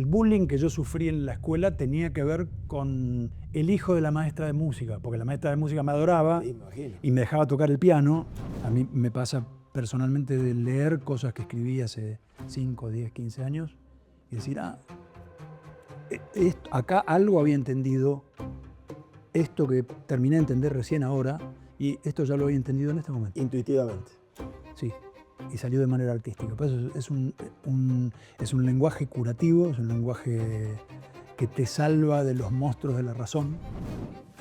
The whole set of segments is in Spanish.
bullying que yo sufrí en la escuela tenía que ver con el hijo de la maestra de música, porque la maestra de música me adoraba y me dejaba tocar el piano. A mí me pasa personalmente de leer cosas que escribí hace 5, 10, 15 años y decir, acá algo había entendido, esto que terminé de entender recién ahora, y esto ya lo había entendido en este momento. Intuitivamente. Sí, y salió de manera artística. Por eso es un lenguaje curativo, es un lenguaje que te salva de los monstruos de la razón.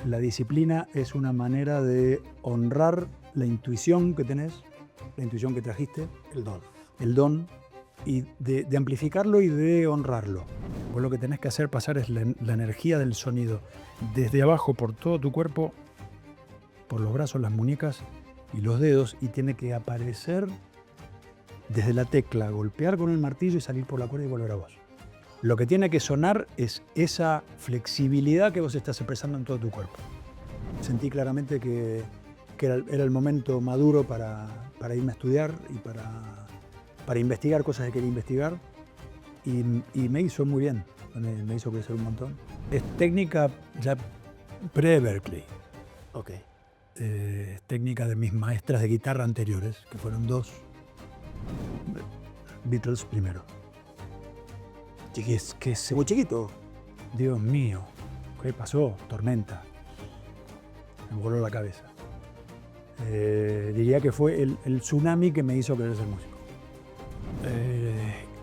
La disciplina es una manera de honrar la intuición que tenés, la intuición que trajiste. El don, y de amplificarlo y de honrarlo. Vos lo que tenés que hacer pasar es la energía del sonido desde abajo por todo tu cuerpo, por los brazos, las muñecas y los dedos, y tiene que aparecer desde la tecla, golpear con el martillo y salir por la cuerda y volver a vos. Lo que tiene que sonar es esa flexibilidad que vos estás expresando en todo tu cuerpo. Sentí claramente que era el momento maduro para irme a estudiar y para investigar cosas que quería investigar, y me hizo muy bien, me hizo crecer un montón. Es técnica ya pre-Berklee. Ok. Técnica de mis maestras de guitarra anteriores, que fueron 2. Beatles primero. Y es que es muy chiquito. Dios mío, ¿qué pasó? Tormenta. Me voló la cabeza. Diría que fue el tsunami que me hizo querer ser músico.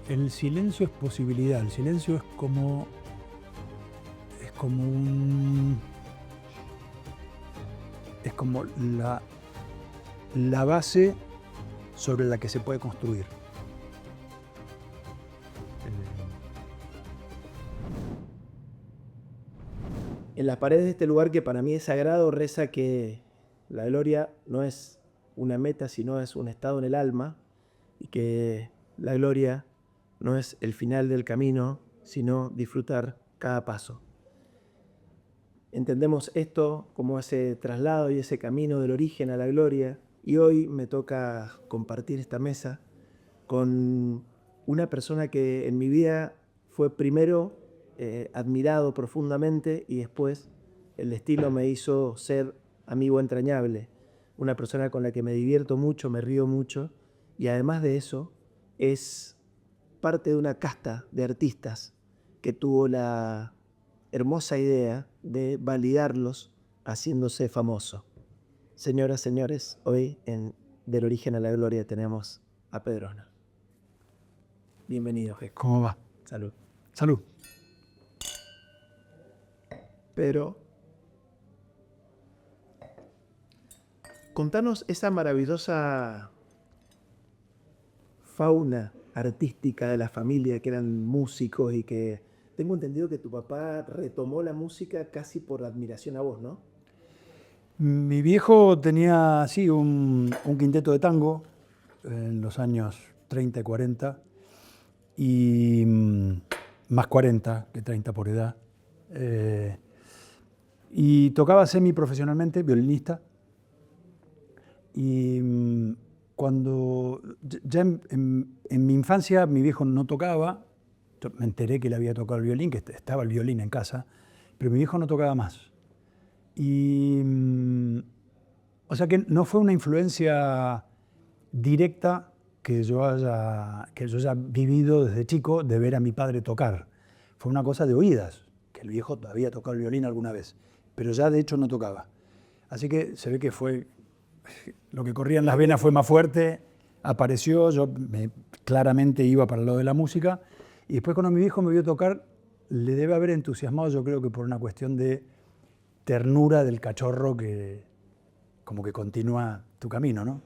El silencio es posibilidad, el silencio es como la base sobre la que se puede construir. En las paredes de este lugar que para mí es sagrado reza que la gloria no es una meta, sino es un estado en el alma, y que la gloria no es el final del camino, sino disfrutar cada paso. Entendemos esto como ese traslado y ese camino del origen a la gloria, y hoy me toca compartir esta mesa con una persona que en mi vida fue primero admirado profundamente, y después el destino me hizo ser amigo entrañable. Una persona con la que me divierto mucho, me río mucho, y además de eso es parte de una casta de artistas que tuvo la hermosa idea de validarlos haciéndose famoso. Señoras, señores, hoy en Del Origen a la Gloria tenemos a Pedrona. Bienvenido, Jeco. ¿Cómo va? Salud. Salud. Pero contanos esa maravillosa fauna artística de la familia, que eran músicos, y que tengo entendido que tu papá retomó la música casi por admiración a vos, ¿no? Mi viejo tenía, sí, un quinteto de tango en los años 30 y 40, y más 40 que 30 por edad. Y tocaba semiprofesionalmente, violinista. Y cuando ya en mi infancia mi viejo no tocaba, me enteré que él había tocado el violín, que estaba el violín en casa, pero mi viejo no tocaba más. Y o sea que no fue una influencia directa que yo haya vivido desde chico, de ver a mi padre tocar. Fue una cosa de oídas, que el viejo había tocado el violín alguna vez, pero ya de hecho no tocaba. Así que se ve que fue, lo que corría en las venas fue más fuerte, apareció, yo claramente iba para el lado de la música, y después cuando mi viejo me vio tocar, le debe haber entusiasmado, yo creo que por una cuestión de ternura del cachorro que como que continúa tu camino, ¿no?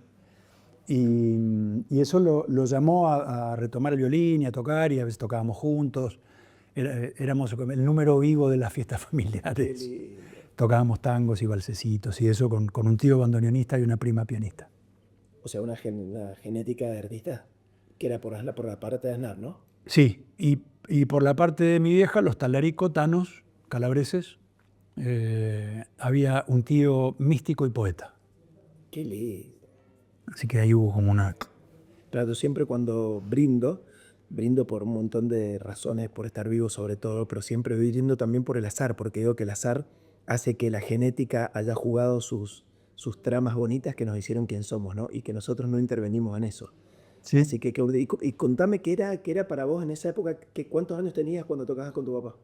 Y eso lo llamó a retomar el violín y a tocar, y a veces tocábamos juntos. Éramos el número vivo de las fiestas familiares. Tocábamos tangos y valsecitos y eso con un tío bandoneonista y una prima pianista. O sea, una genética de artista que era por la parte de Aznar, ¿no? Sí, y por la parte de mi vieja, los talarico-tanos calabreses, había un tío místico y poeta. Qué lindo. Así que ahí hubo como una... Claro, siempre cuando brindo, brindo por un montón de razones, por estar vivo sobre todo, pero siempre brindo también por el azar, porque digo que el azar hace que la genética haya jugado sus tramas bonitas que nos hicieron quien somos, ¿no? Y que nosotros no intervenimos en eso. Sí. Así que, y contame qué era para vos en esa época, ¿cuántos años tenías cuando tocabas con tu papá?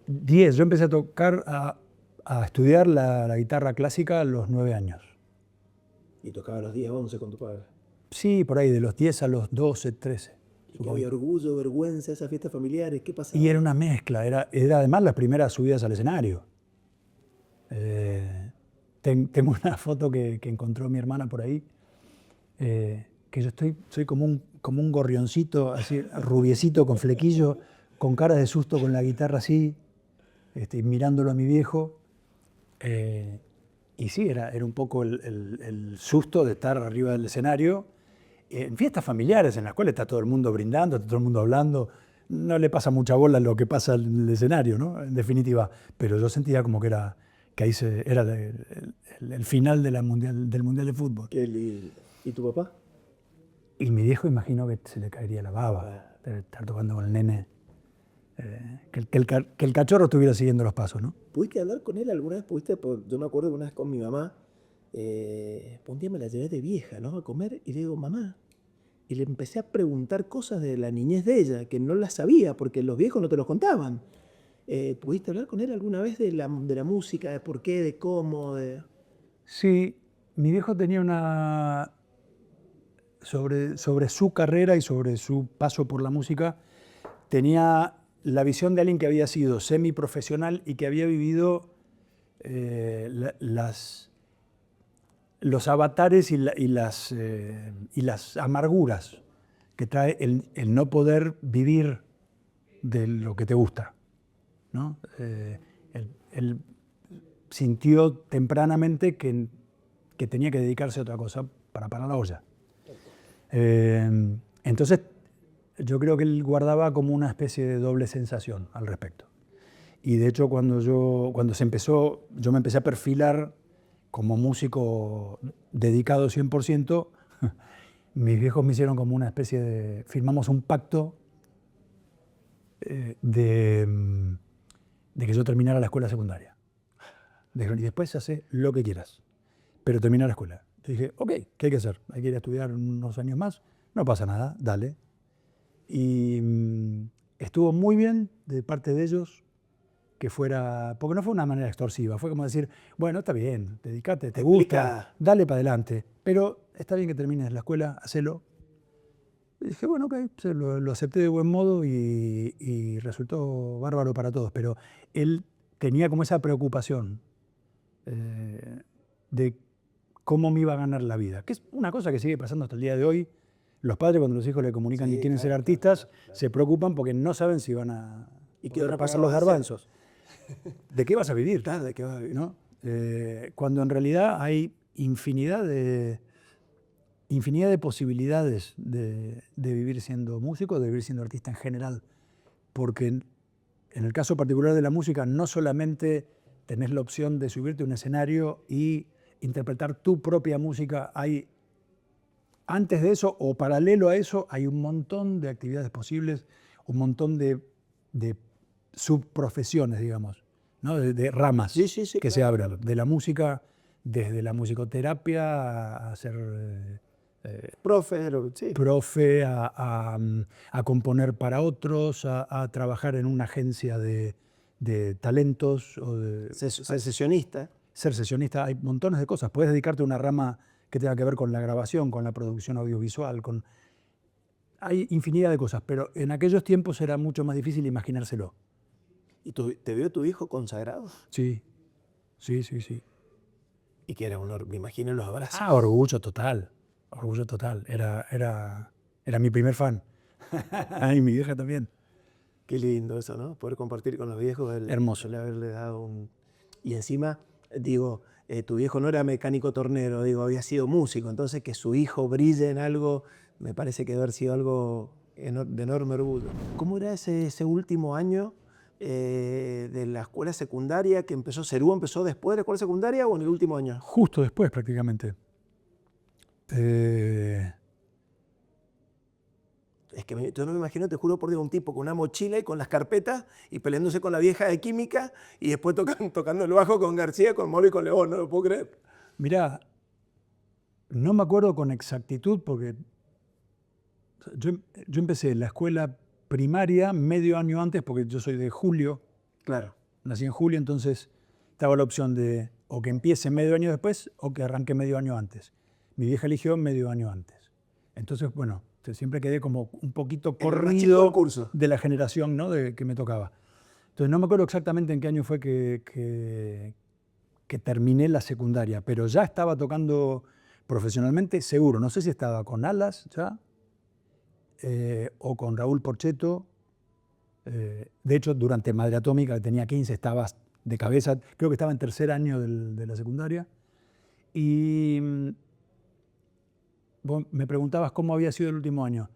10. Yo empecé a tocar, a estudiar la guitarra clásica a los 9 años. Y tocaba a los 10, 11 con tu padre. Sí, por ahí, de los 10 a los 12, 13. ¿Y qué había orgullo, vergüenza, esas fiestas familiares? ¿Qué pasaba? Y era una mezcla, era además las primeras subidas al escenario. Tengo una foto que encontró mi hermana por ahí, que yo soy como un gorrioncito, así, rubiecito, con flequillo, con cara de susto con la guitarra así, mirándolo a mi viejo. Y sí, era un poco el susto de estar arriba del escenario, en fiestas familiares en las cuales está todo el mundo brindando, está todo el mundo hablando. No le pasa mucha bola lo que pasa en el escenario, ¿no? En definitiva. Pero yo sentía como que ahí era el final del Mundial de Fútbol. Qué lindo. ¿Y tu papá? Y mi viejo, imagino que se le caería la baba de estar tocando con el nene. Que el cachorro estuviera siguiendo los pasos, ¿no? ¿Pudiste hablar con él alguna vez? Yo me acuerdo que una vez con mi mamá, un día me la llevé de vieja, ¿no? A comer y le digo, mamá. Y le empecé a preguntar cosas de la niñez de ella, que no las sabía, porque los viejos no te los contaban. ¿Pudiste hablar con él alguna vez de la música, de por qué, de cómo? Sí, mi viejo tenía una... Sobre su carrera y sobre su paso por la música, tenía la visión de alguien que había sido semiprofesional y que había vivido los avatares y las amarguras que trae el no poder vivir de lo que te gusta, ¿no? Él sintió tempranamente que tenía que dedicarse a otra cosa para parar la olla. Entonces, yo creo que él guardaba como una especie de doble sensación al respecto. Y de hecho, cuando yo me empecé a perfilar como músico dedicado 100%, mis viejos me hicieron como una especie de... Firmamos un pacto de que yo terminara la escuela secundaria. Dijeron, y después hace lo que quieras, pero termina la escuela. Yo dije, ok, ¿qué hay que hacer? ¿Hay que ir a estudiar unos años más? No pasa nada, dale. Y estuvo muy bien de parte de ellos que fuera, porque no fue una manera extorsiva, fue como decir, bueno, está bien, dedícate, te gusta, dale para adelante, pero está bien que termines la escuela, hacelo. Y dije, bueno, ok, lo acepté de buen modo y resultó bárbaro para todos, pero él tenía como esa preocupación de cómo me iba a ganar la vida, que es una cosa que sigue pasando hasta el día de hoy. Los padres, cuando los hijos le comunican que quieren ser artistas, se preocupan porque no saben si van a... ¿Y qué hora pasan los garbanzos? ¿De qué vas a vivir? Claro, ¿de qué vas a vivir? ¿No? Cuando en realidad hay infinidad de posibilidades de vivir siendo músico, de vivir siendo artista en general. Porque en el caso particular de la música, no solamente tenés la opción de subirte a un escenario y interpretar tu propia música, antes de eso o paralelo a eso hay un montón de actividades posibles, un montón de subprofesiones, digamos, ¿no? de ramas que se abren. De la música, desde la musicoterapia a ser profe, a componer para otros, a trabajar en una agencia de talentos. O ser sesionista. Ser sesionista, hay montones de cosas. Puedes dedicarte a una rama que tenga que ver con la grabación, con la producción audiovisual, hay infinidad de cosas, pero en aquellos tiempos era mucho más difícil imaginárselo. ¿Y te vio tu hijo consagrado? Sí. Y que era me imagino los abrazos. Orgullo total. Era mi primer fan. Y mi vieja también. Qué lindo eso, ¿no? Poder compartir con los viejos. Hermoso. Haberle dado Y encima, digo, tu viejo no era mecánico tornero, había sido músico, entonces que su hijo brille en algo, me parece que debe haber sido algo de enorme orgullo. ¿Cómo era ese último año de la escuela secundaria que empezó? ¿Cerú empezó después de la escuela secundaria o en el último año? Justo después, prácticamente. Es que yo no me imagino, te juro por Dios, un tipo con una mochila y con las carpetas y peleándose con la vieja de química y después tocando el bajo con García, con Molo y con León, no lo puedo creer. Mirá, no me acuerdo con exactitud porque yo empecé la escuela primaria medio año antes, porque yo soy de julio, Claro. nací en julio, entonces estaba la opción de o que empiece medio año después o que arranque medio año antes. Mi vieja eligió medio año antes. Entonces, bueno, siempre quedé como un poquito El más chico corrido del curso. de la generación, ¿no? Que me tocaba. Entonces no me acuerdo exactamente en qué año fue que terminé la secundaria, pero ya estaba tocando profesionalmente, seguro. No sé si estaba con Alas ya, o con Raúl Porchetto. De hecho, durante Madre Atómica, que tenía 15, estaba de cabeza, creo que estaba en tercer año de la secundaria. Y vos me preguntabas cómo había sido el último año.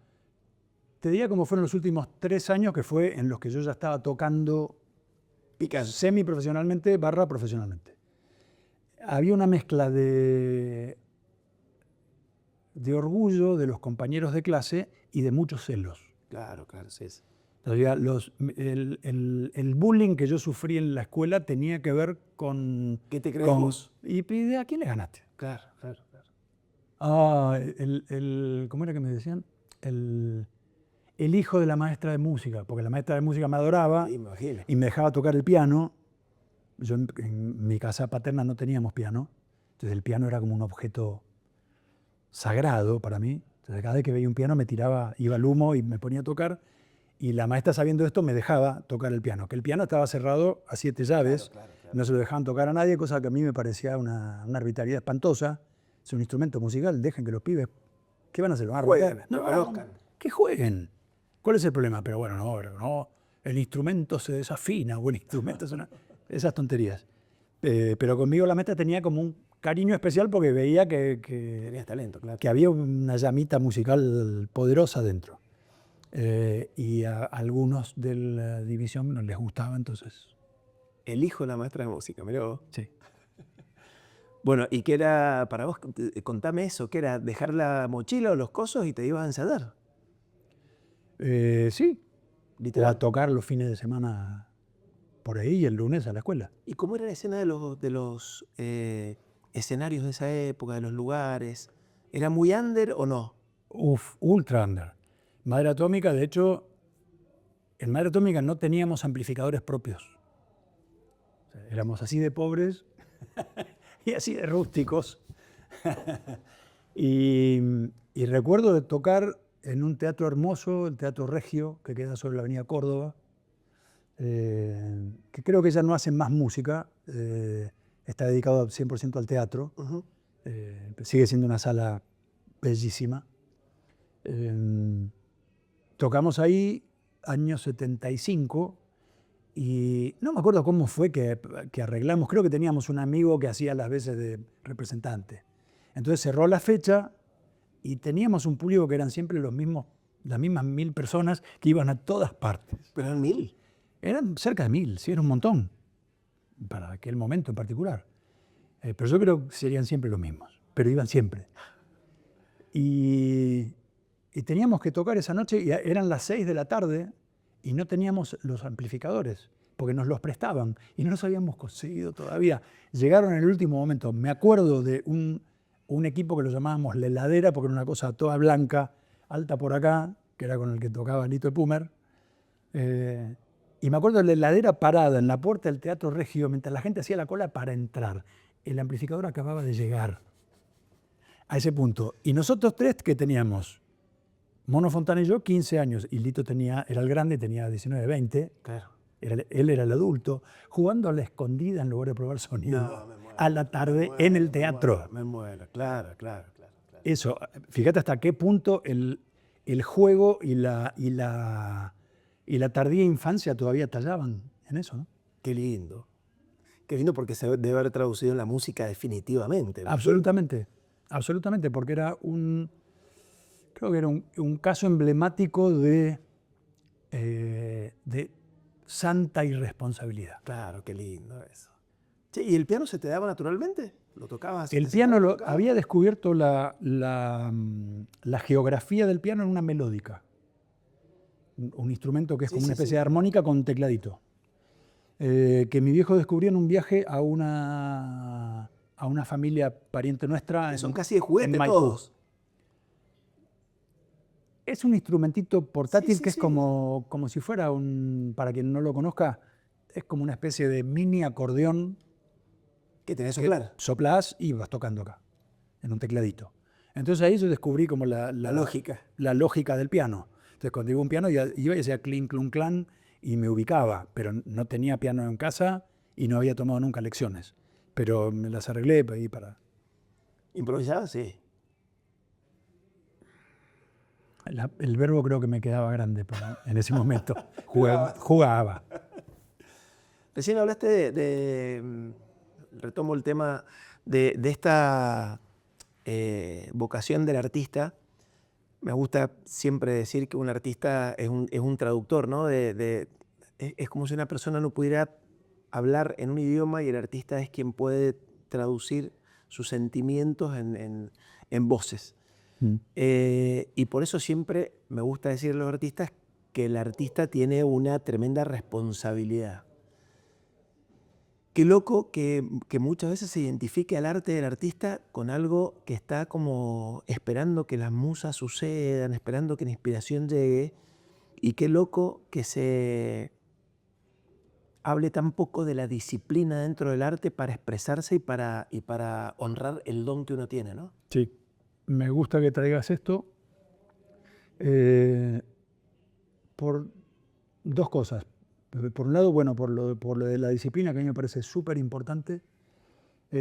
Te diría cómo fueron los últimos 3 años, que fue en los que yo ya estaba tocando semiprofesionalmente / profesionalmente. Había una mezcla de orgullo de los compañeros de clase y de muchos celos. Claro, sí. Entonces, el bullying que yo sufrí en la escuela tenía que ver con... ¿Qué te crees vos? ¿Y a quién le ganaste? Claro. Ah, ¿cómo era que me decían? El hijo de la maestra de música, porque la maestra de música me adoraba Sí, me imagino. y me dejaba tocar el piano. Yo en mi casa paterna no teníamos piano, entonces el piano era como un objeto sagrado para mí. Entonces cada vez que veía un piano me tiraba, iba al humo y me ponía a tocar. Y la maestra, sabiendo esto, me dejaba tocar el piano, que el piano estaba cerrado a 7 llaves, Claro. no se lo dejaban tocar a nadie, cosa que a mí me parecía una arbitrariedad espantosa. Es un instrumento musical, dejen que los pibes, ¿qué van a hacer? ¿Lo van a Jueguen, romper? lo conozcan. Que jueguen. ¿Cuál es el problema? Pero bueno, no, el instrumento se desafina, o el instrumento es esas tonterías. Pero conmigo la maestra tenía como un cariño especial porque veía Tenías talento, claro. que había una llamita musical poderosa dentro. Y a algunos de la división no les gustaba, entonces... El hijo de la maestra de música, mirá vos. Sí. Bueno, ¿y qué era para vos? Contame eso, ¿qué era? ¿Dejar la mochila o los cosos y te ibas a ensayar? Sí. O Literal. a tocar los fines de semana por ahí y el lunes a la escuela. ¿Y cómo era la escena de los escenarios de esa época, de los lugares? ¿Era muy under o no? Ultra under. Madre Atómica, de hecho, en Madre Atómica no teníamos amplificadores propios. O sea, éramos así de pobres y así de rústicos. y recuerdo de tocar en un teatro hermoso, el Teatro Regio, que queda sobre la avenida Córdoba, que creo que ya no hacen más música, está dedicado 100% al teatro. Uh-huh. Sigue siendo una sala bellísima. Tocamos ahí año 75 y no me acuerdo cómo fue que arreglamos, creo que teníamos un amigo que hacía las veces de representante. Entonces cerró la fecha y teníamos un público que eran siempre las mismas 1000 personas que iban a todas partes. ¿Pero eran 1000? Eran cerca de 1000, sí, era un montón, para aquel momento en particular. Pero yo creo que serían siempre los mismos, pero iban siempre. Y teníamos que tocar esa noche, y eran las 6 de la tarde, y no teníamos los amplificadores, porque nos los prestaban, y no los habíamos conseguido todavía. Llegaron en el último momento. Me acuerdo de un equipo que lo llamábamos La Heladera, porque era una cosa toda blanca, alta por acá, que era con el que tocaba Lito Epumer. Y me acuerdo de La Heladera parada en la puerta del Teatro Regio, mientras la gente hacía la cola para entrar. El amplificador acababa de llegar a ese punto. Y nosotros tres, que teníamos, Mono Fontana y yo, 15 años, y Lito era el grande, tenía 19, 20. Claro. Él era el adulto, jugando a la escondida en lugar de probar sonido. No, me muero, a la tarde en el teatro. Me muero, claro. Eso, fíjate hasta qué punto el juego y la tardía infancia todavía tallaban en eso, ¿no? Qué lindo. Qué lindo, porque se debe haber traducido en la música definitivamente, ¿no? Absolutamente, porque era creo que era un caso emblemático de santa irresponsabilidad. Claro, qué lindo eso. Che, ¿y el piano se te daba naturalmente? ¿Lo tocabas? El piano había descubierto la geografía del piano en una melódica. un instrumento que es Sí, como una sí, especie sí. de armónica con un tecladito. Que mi viejo descubrió en un viaje a una familia pariente nuestra Que son en, casi de en juguete Maipú. todos. Es un instrumentito Sí, portátil sí, que es sí. como si fuera para quien no lo conozca, es como una especie de mini acordeón Que tenés que que soplar. soplás y vas tocando acá, en un tecladito. Entonces ahí yo descubrí como La lógica. la lógica del piano. Entonces cuando iba a un piano iba y decía clink, clunk, clan y me ubicaba, pero no tenía piano en casa y no había tomado nunca lecciones. Pero me las arreglé ahí para... ¿Improvisado? Sí. El verbo creo que me quedaba grande en ese momento. Jugabas. Jugaba. Recién hablaste retomo el tema de esta vocación del artista. Me gusta siempre decir que un artista es un traductor, ¿no? Es como si una persona no pudiera hablar en un idioma y el artista es quien puede traducir sus sentimientos en voces. Mm. Y por eso siempre me gusta decirle a los artistas que el artista tiene una tremenda responsabilidad. Qué loco que muchas veces se identifique al arte del artista con algo que está como esperando que las musas sucedan, esperando que la inspiración llegue. Y qué loco que se hable tan poco de la disciplina dentro del arte para expresarse y para honrar el don que uno tiene, ¿no? Sí, me gusta que traigas esto eh, por dos cosas. Por un lado, bueno, por lo de la disciplina, que a mí me parece súper importante.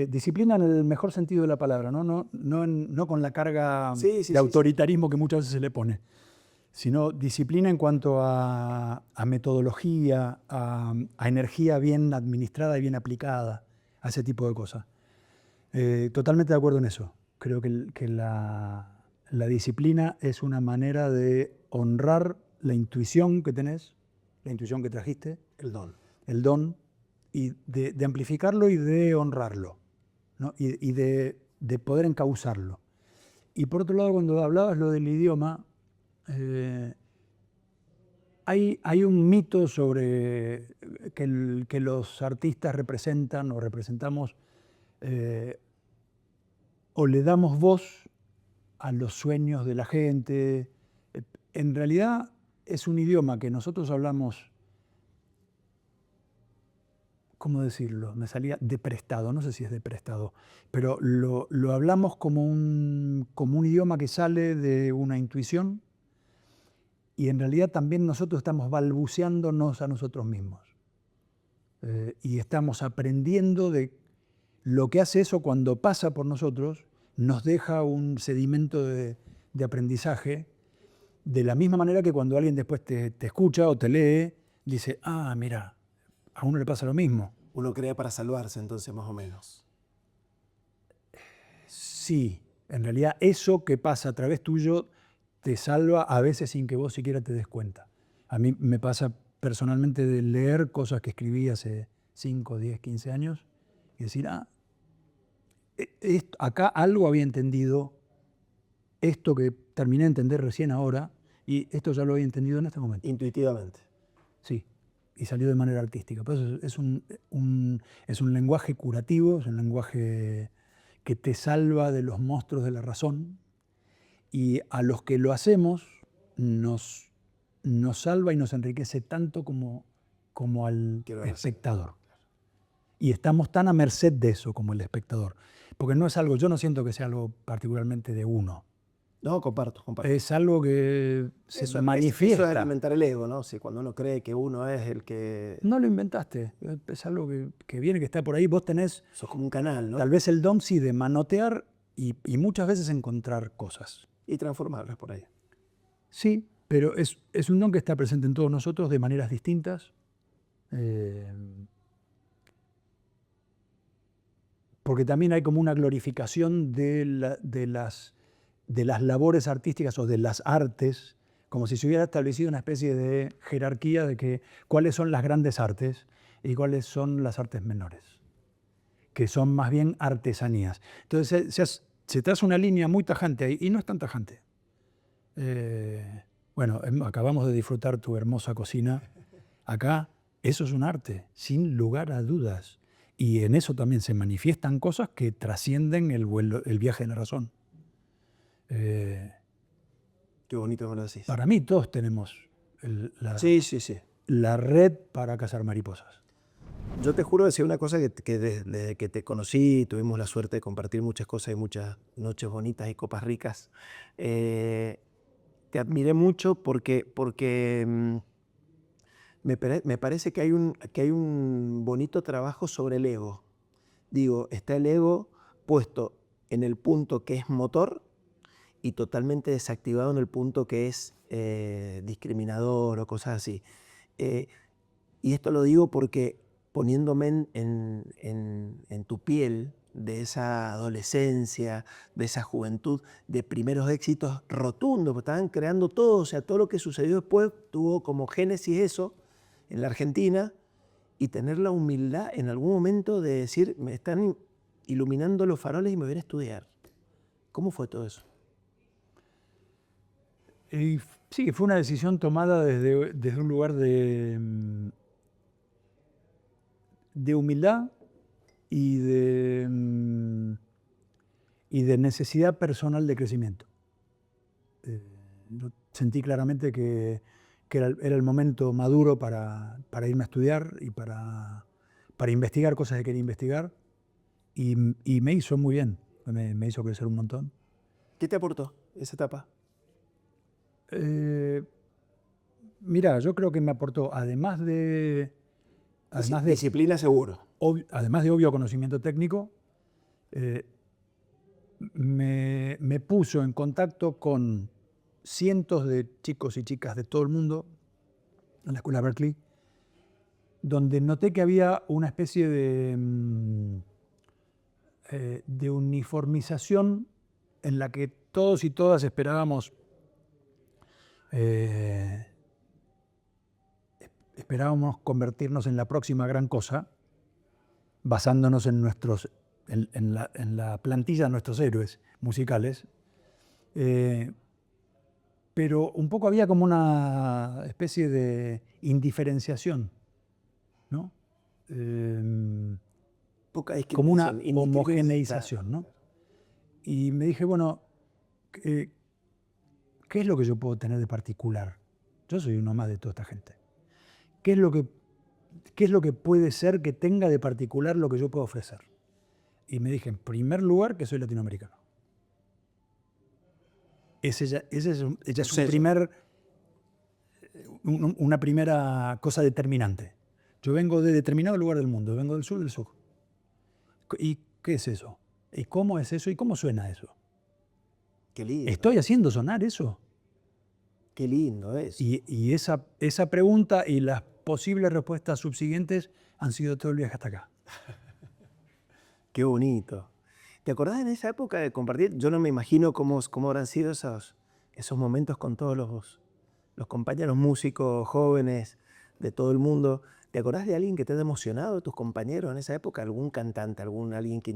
Disciplina en el mejor sentido de la palabra, ¿no? No con la carga Sí, sí, de sí, sí. autoritarismo que muchas veces se le pone, sino disciplina en cuanto a metodología, a energía bien administrada y bien aplicada, a ese tipo de cosas. Totalmente de acuerdo en eso. Creo que la disciplina es una manera de honrar la intuición que tenés, la intuición que trajiste, El don. el don, y de amplificarlo y de honrarlo, ¿no? Y de poder encauzarlo. Y por otro lado, cuando hablabas lo del idioma, eh, hay un mito sobre que los artistas representan o representamos eh, o le damos voz a los sueños de la gente. En realidad es un idioma que nosotros hablamos, ¿cómo decirlo? Me salía de prestado, no sé si es de prestado, pero lo hablamos como un idioma que sale de una intuición y en realidad también nosotros estamos balbuceándonos a nosotros mismos. Y estamos aprendiendo de lo que hace eso cuando pasa por nosotros, nos deja un sedimento de aprendizaje, de la misma manera que cuando alguien después te escucha o te lee, dice, ah, mira, a uno le pasa lo mismo. Uno crea para salvarse, entonces, más o menos. Sí, en realidad eso que pasa a través tuyo te salva a veces sin que vos siquiera te des cuenta. A mí me pasa personalmente de leer cosas que escribí hace 5, 10, 15 años y decir, acá algo había entendido, esto que terminé de entender recién ahora, y esto ya lo había entendido en este momento. Intuitivamente. Sí, y salió de manera artística. Por eso es un lenguaje curativo, es un lenguaje que te salva de los monstruos de la razón, y a los que lo hacemos nos salva y nos enriquece tanto como al Quiero decir. espectador. Y estamos tan a merced de eso como el espectador. Porque no es algo, yo no siento que sea algo particularmente de uno. No, comparto. Es algo que se Eso manifiesta. es alimentar el ego, ¿no? Sí, cuando uno cree que uno es el que... No lo inventaste, es algo que viene, que está por ahí. Vos tenés Sos como un canal, ¿no? tal vez el don sí de manotear y muchas veces encontrar cosas. Y transformarlas por ahí. Sí, pero es un don que está presente en todos nosotros de maneras distintas. Porque también hay como una glorificación de las labores artísticas o de las artes, como si se hubiera establecido una especie de jerarquía de que cuáles son las grandes artes y cuáles son las artes menores, que son más bien artesanías. Entonces se traza una línea muy tajante ahí, y no es tan tajante. Bueno, acabamos de disfrutar tu hermosa cocina. Acá, eso es un arte, sin lugar a dudas. Y en eso también se manifiestan cosas que trascienden el viaje de la razón. Eh, Qué bonito me lo decís. para mí todos tenemos Sí, sí, sí. la red para cazar mariposas. Yo te juro decir una cosa que desde que te conocí, tuvimos la suerte de compartir muchas cosas y muchas noches bonitas y copas ricas. Te admiré mucho porque me parece que hay un bonito trabajo sobre el ego. Digo, está el ego puesto en el punto que es motor y totalmente desactivado en el punto que es discriminador o cosas así. Y esto lo digo porque poniéndome en tu piel de esa adolescencia, de esa juventud, de primeros éxitos rotundos, porque estaban creando todo, o sea, todo lo que sucedió después tuvo como génesis eso en la Argentina, y tener la humildad en algún momento de decir, me están iluminando los faroles y me voy a ir a estudiar. ¿Cómo fue todo eso? Y sí, fue una decisión tomada desde un lugar de humildad y y de necesidad personal de crecimiento. Yo sentí claramente que era el momento maduro para irme a estudiar y para investigar cosas que quería investigar, y me hizo muy bien, me hizo crecer un montón. ¿Qué te aportó esa etapa? Mira, yo creo que me aportó, además de Disciplina seguro. obvio conocimiento técnico, me puso en contacto con cientos de chicos y chicas de todo el mundo en la escuela Berkeley, donde noté que había una especie de uniformización en la que todos y todas esperábamos convertirnos en la próxima gran cosa, basándonos en la plantilla de nuestros héroes musicales. Pero un poco había como una especie de indiferenciación, ¿no? Poca Como una discriminación. homogeneización, ¿no? Y me dije, bueno, ¿qué es lo que yo puedo tener de particular? Yo soy uno más de toda esta gente. ¿Qué es lo que puede ser que tenga de particular lo que yo puedo ofrecer? Y me dije, en primer lugar, que soy latinoamericano. Ese ya es una primera cosa determinante. Yo vengo de determinado lugar del mundo, vengo del sur. ¿Y qué es eso? ¿Y cómo es eso? ¿Y cómo suena eso? Qué lindo. ¿Estoy haciendo sonar eso? Qué lindo es. Y esa pregunta y las posibles respuestas subsiguientes han sido todo el viaje hasta acá. Qué bonito. ¿Te acordás en esa época de compartir? Yo no me imagino cómo habrán sido esos momentos con todos los compañeros músicos jóvenes de todo el mundo. ¿Te acordás de alguien que te haya emocionado, de tus compañeros en esa época? ¿Algún cantante, alguien que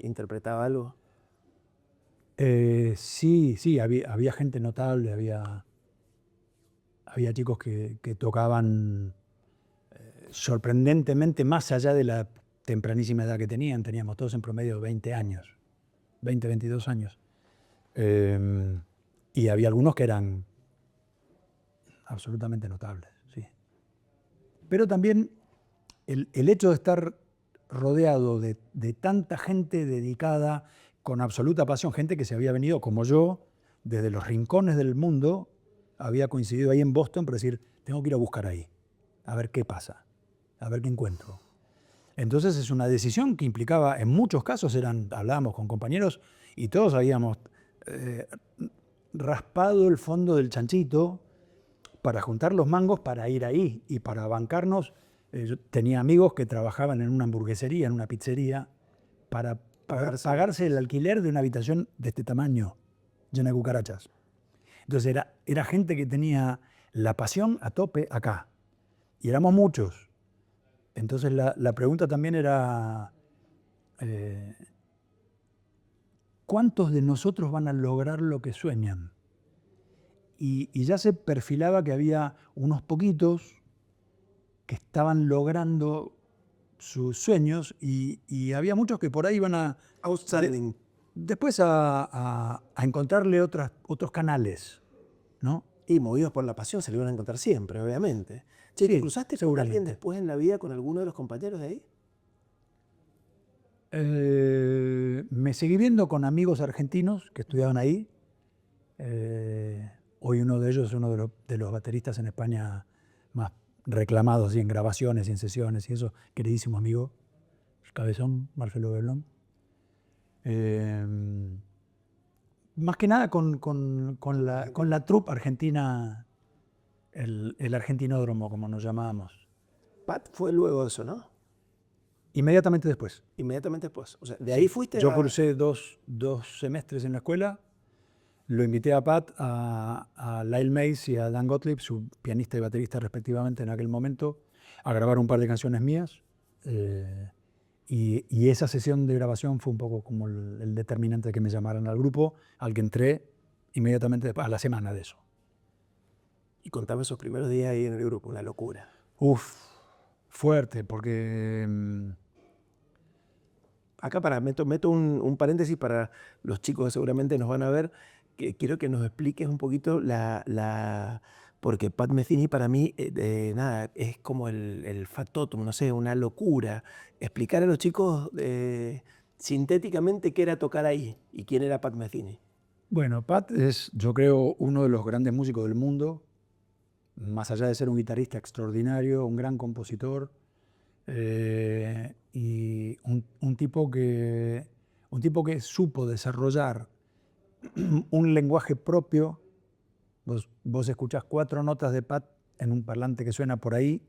interpretaba algo? Sí, había gente notable, había chicos que tocaban sorprendentemente más allá de la tempranísima edad que tenían. Teníamos todos en promedio 20 años, 20, 22 años. Y había algunos que eran absolutamente notables, sí. Pero también el hecho de estar rodeado de tanta gente dedicada con absoluta pasión, gente que se había venido, como yo, desde los rincones del mundo, había coincidido ahí en Boston para decir, tengo que ir a buscar ahí, a ver qué pasa, a ver qué encuentro. Entonces es una decisión que implicaba, en muchos casos hablábamos con compañeros y todos habíamos raspado el fondo del chanchito para juntar los mangos para ir ahí y para bancarnos. Yo tenía amigos que trabajaban en una hamburguesería, en una pizzería, para pagarse el alquiler de una habitación de este tamaño, llena de cucarachas. Entonces era gente que tenía la pasión a tope acá. Y éramos muchos. Entonces la pregunta también era, ¿cuántos de nosotros van a lograr lo que sueñan? y ya se perfilaba que había unos poquitos que estaban logrando sus sueños y había muchos que por ahí iban a Outstanding. después a encontrarle otros canales, ¿no? Y movidos por la pasión se lo iban a encontrar siempre, obviamente. Che, ¿te Sí, cruzaste con seguramente. alguien después en la vida, con alguno de los compañeros de ahí? Me seguí viendo con amigos argentinos que estudiaban ahí. Hoy uno de ellos es uno de los bateristas en España más reclamados y en grabaciones y en sesiones y eso, queridísimo amigo, el cabezón, Marcelo Belón. Más que nada con la troupe argentina, el Argentinódromo, como nos llamábamos. Pat fue luego de eso, ¿no? Inmediatamente después. Inmediatamente después. O sea, de ahí fuiste Yo a... cursé dos semestres en la escuela. Lo invité a Pat, a Lyle Mays y a Dan Gottlieb, su pianista y baterista respectivamente en aquel momento, a grabar un par de canciones mías. Y esa sesión de grabación fue un poco como el determinante de que me llamaran al grupo, al que entré inmediatamente después, a la semana de eso. Y contame esos primeros días ahí en el grupo, una locura. Uf, fuerte, porque... Acá meto un paréntesis para los chicos que seguramente nos van a ver, que quiero que nos expliques un poquito porque Pat Metheny para mí, nada, es como el factotum, no sé, una locura. Explicar a los chicos sintéticamente qué era tocar ahí y quién era Pat Metheny. Bueno, Pat es, yo creo, uno de los grandes músicos del mundo, más allá de ser un guitarrista extraordinario, un gran compositor, y un tipo que supo desarrollar un lenguaje propio. Vos escuchás 4 notas de Pat en un parlante que suena por ahí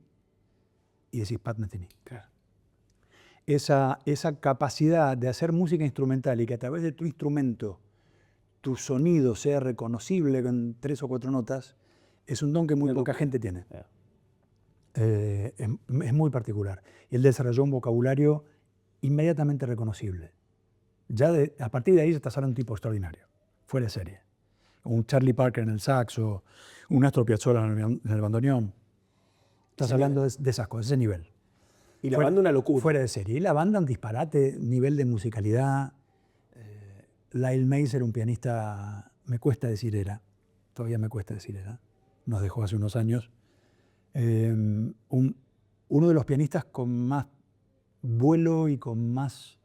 y decís Pat Metheny. Claro. Esa capacidad de hacer música instrumental y que a través de tu instrumento tu sonido sea reconocible con 3 o 4 notas, es un don que muy poca gente tiene. Es muy particular. Y él desarrolló un vocabulario inmediatamente reconocible. Ya a partir de ahí estás hablando de un tipo extraordinario, fuera de serie. Un Charlie Parker en el saxo, un Astor Piazzolla en el bandoneón. Estás hablando de esas cosas, ese nivel. Y la banda una locura. Fuera de serie. Y la banda un disparate, nivel de musicalidad. Lyle Mays era un pianista, me cuesta decir era, todavía me cuesta decir era, nos dejó hace unos años. Uno de los pianistas con más vuelo y con más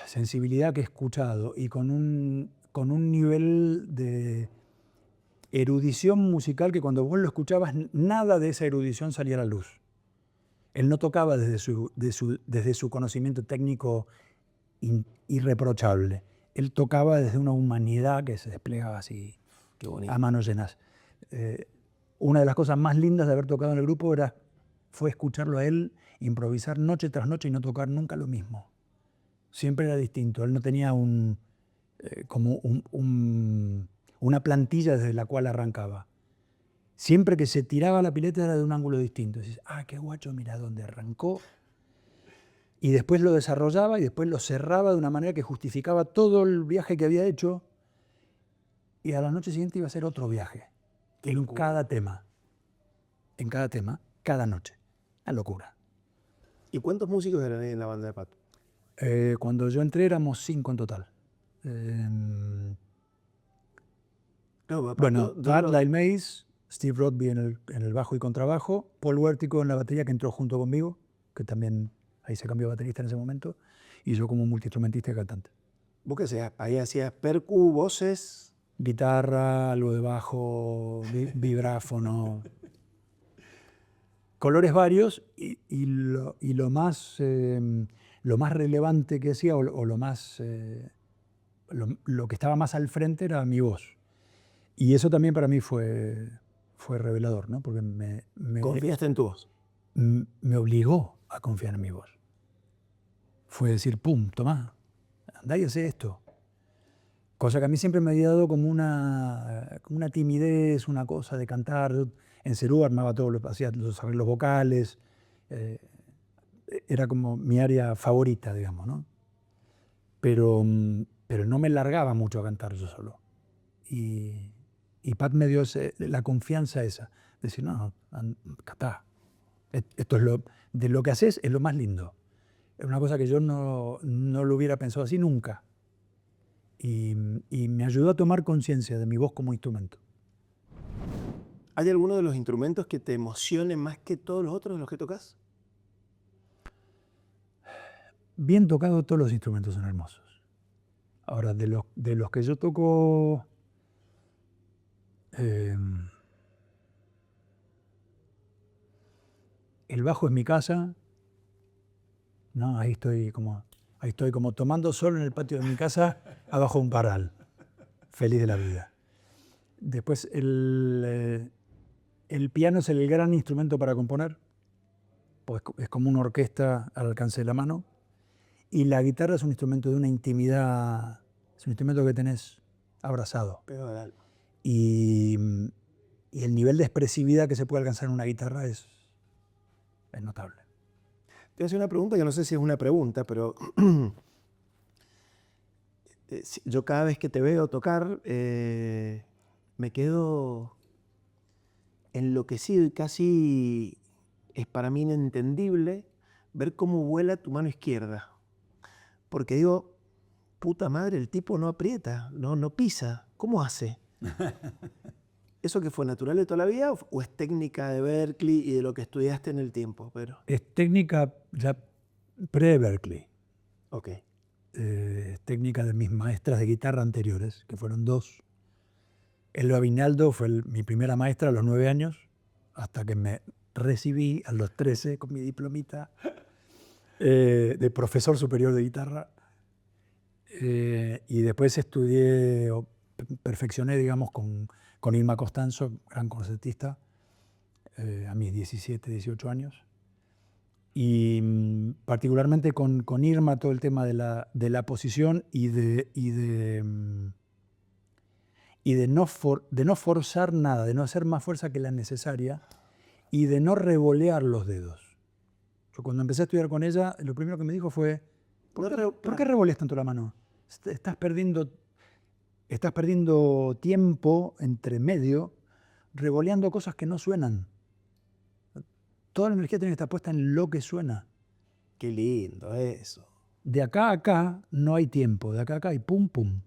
sensibilidad que he escuchado y con un nivel de erudición musical que cuando vos lo escuchabas, nada de esa erudición salía a la luz. Él no tocaba desde su conocimiento técnico irreprochable. Él tocaba desde una humanidad que se desplegaba así a manos llenas. Una de las cosas más lindas de haber tocado en el grupo fue escucharlo a él improvisar noche tras noche y no tocar nunca lo mismo. Siempre era distinto. Él no tenía una plantilla desde la cual arrancaba. Siempre que se tiraba la pileta era de un ángulo distinto. Dices, qué guacho, mira dónde arrancó. Y después lo desarrollaba y después lo cerraba de una manera que justificaba todo el viaje que había hecho. Y a la noche siguiente iba a ser otro viaje. En cada tema. En cada tema, cada noche. Una locura. ¿Y cuántos músicos eran ahí en la banda de Pat? Cuando yo entré éramos 5 en total. Bueno, Pat, Lyle Mays, Steve Rodby en el bajo y contrabajo, Paul Huértico en la batería, que entró junto conmigo, que también ahí se cambió de baterista en ese momento, y yo como multiinstrumentista y cantante. ¿Vos qué hacías? Ahí hacías percu, voces... Guitarra, algo de bajo, vibráfono, colores varios, y lo más relevante que hacía, o lo que estaba más al frente era mi voz. Y eso también para mí fue revelador, ¿no? Porque ¿Confiaste en tu voz? Me obligó a confiar en mi voz. Fue decir, pum, tomá, andá y hacé esto. Cosa que a mí siempre me había dado como una timidez, una cosa de cantar. En Cerú armaba todo, hacía los arreglos vocales. Era como mi área favorita, digamos, ¿no? Pero no me largaba mucho a cantar yo solo. Y Y Pat me dio la confianza esa. De decir, no, catá. Esto es de lo que haces es lo más lindo. Es una cosa que yo no lo hubiera pensado así nunca. Y me ayudó a tomar conciencia de mi voz como instrumento. ¿Hay alguno de los instrumentos que te emocione más que todos los otros de los que tocas? Bien tocado, todos los instrumentos son hermosos. Ahora, de los que yo toco, el bajo es mi casa, ¿no? Ahí estoy como tomando sol en el patio de mi casa, abajo de un parral, feliz de la vida. Después, el piano es el gran instrumento para componer, pues es como una orquesta al alcance de la mano. Y la guitarra es un instrumento de una intimidad, es un instrumento que tenés abrazado. Pegado al alma. Y el nivel de expresividad que se puede alcanzar en una guitarra es notable. Te voy a hacer una pregunta que no sé si es una pregunta, pero yo cada vez que te veo tocar me quedo enloquecido y casi es para mí inentendible ver cómo vuela tu mano izquierda. Porque digo, puta madre, el tipo no aprieta, no pisa. ¿Cómo hace? ¿Eso que fue natural de toda la vida o es técnica de Berklee y de lo que estudiaste en el tiempo? Pero... Es técnica ya pre-Berklee. Ok. Es técnica de mis maestras de guitarra anteriores, que fueron dos. Elba Vinaldo fue mi primera maestra a los 9 años, hasta que me recibí a los 13 con mi diplomita de profesor superior de guitarra. Y después estudié, o perfeccioné, digamos, con Irma Costanzo, gran concertista, a mis 17, 18 años. Y particularmente con Irma todo el tema de la posición y de no forzar nada, de no hacer más fuerza que la necesaria y de no revolear los dedos. Yo cuando empecé a estudiar con ella, lo primero que me dijo fue, ¿por qué revoleas tanto la mano? Estás perdiendo tiempo entre medio revoleando cosas que no suenan. Toda la energía tiene que estar puesta en lo que suena. Qué lindo eso. De acá a acá no hay tiempo, de acá a acá hay pum pum.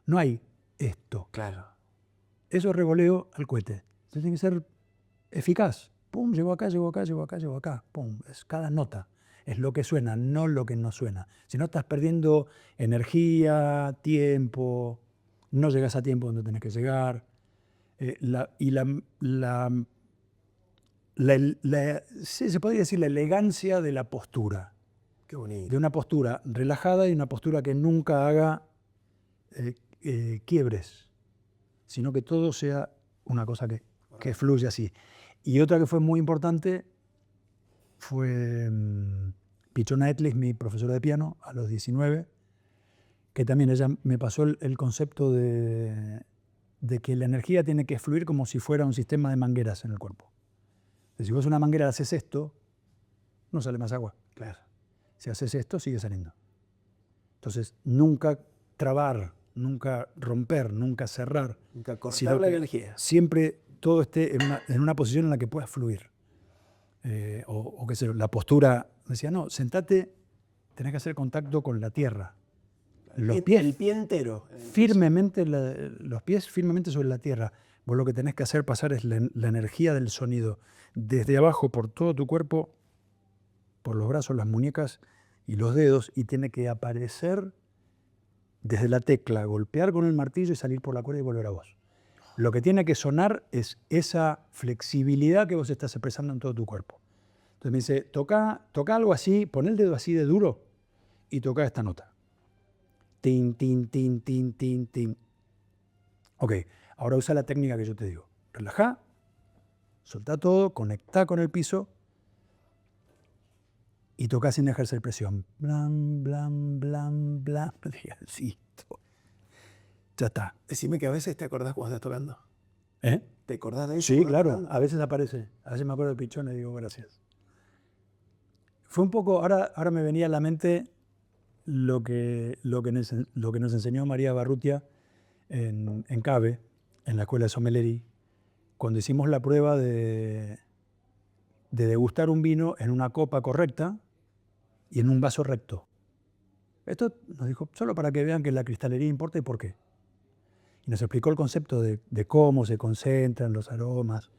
No hay esto. Claro. Eso es revoleo al cohete. Entonces tiene que ser eficaz. Pum, llegó acá, llegó acá, llegó acá, llegó acá. Pum, es cada nota. Es lo que suena, no lo que no suena. Si no, estás perdiendo energía, tiempo, no llegas a tiempo donde tenés que llegar. Sí, se podría decir la elegancia de la postura. Qué bonito. De una postura relajada y una postura que nunca haga quiebres, sino que todo sea una cosa que fluye así. Y otra que fue muy importante fue Pichona Etlis, mi profesora de piano, a los 19, que también ella me pasó el concepto de que la energía tiene que fluir como si fuera un sistema de mangueras en el cuerpo. Si vos una manguera haces esto, no sale más agua. Claro. Si haces esto, sigue saliendo. Entonces, nunca trabar, nunca romper, nunca cerrar. Nunca cortar sino la que energía. Siempre todo esté en una posición en la que pueda fluir. O qué sé yo, la postura, decía, no, sentate, tenés que hacer contacto con la tierra. Los pies, el pie entero. firmemente, los pies firmemente sobre la tierra. Vos lo que tenés que hacer pasar es la energía del sonido desde abajo por todo tu cuerpo, por los brazos, las muñecas y los dedos, y tiene que aparecer desde la tecla, golpear con el martillo y salir por la cuerda y volver a vos. Lo que tiene que sonar es esa flexibilidad que vos estás expresando en todo tu cuerpo. Entonces me dice, toca algo así, pon el dedo así de duro y toca esta nota. Tin, tin, tin, tin, tin, tin. Ok, ahora usa la técnica que yo te digo. Relajá, soltá todo, conectá con el piso y tocá sin ejercer presión. Blan, blan, blan, blan. Sí, ya está. Decime que a veces te acordás cuando estás tocando. ¿Eh? ¿Te acordás de eso? Sí, claro. A veces aparece. A veces me acuerdo de Pichón y digo gracias. Fue un poco, ahora me venía a la mente lo que nos enseñó María Barrutia en CABE, en la escuela de sommelería, cuando hicimos la prueba de degustar un vino en una copa correcta y en un vaso recto. Esto nos dijo, solo para que vean que la cristalería importa y por qué. Y nos explicó el concepto de cómo se concentran los aromas,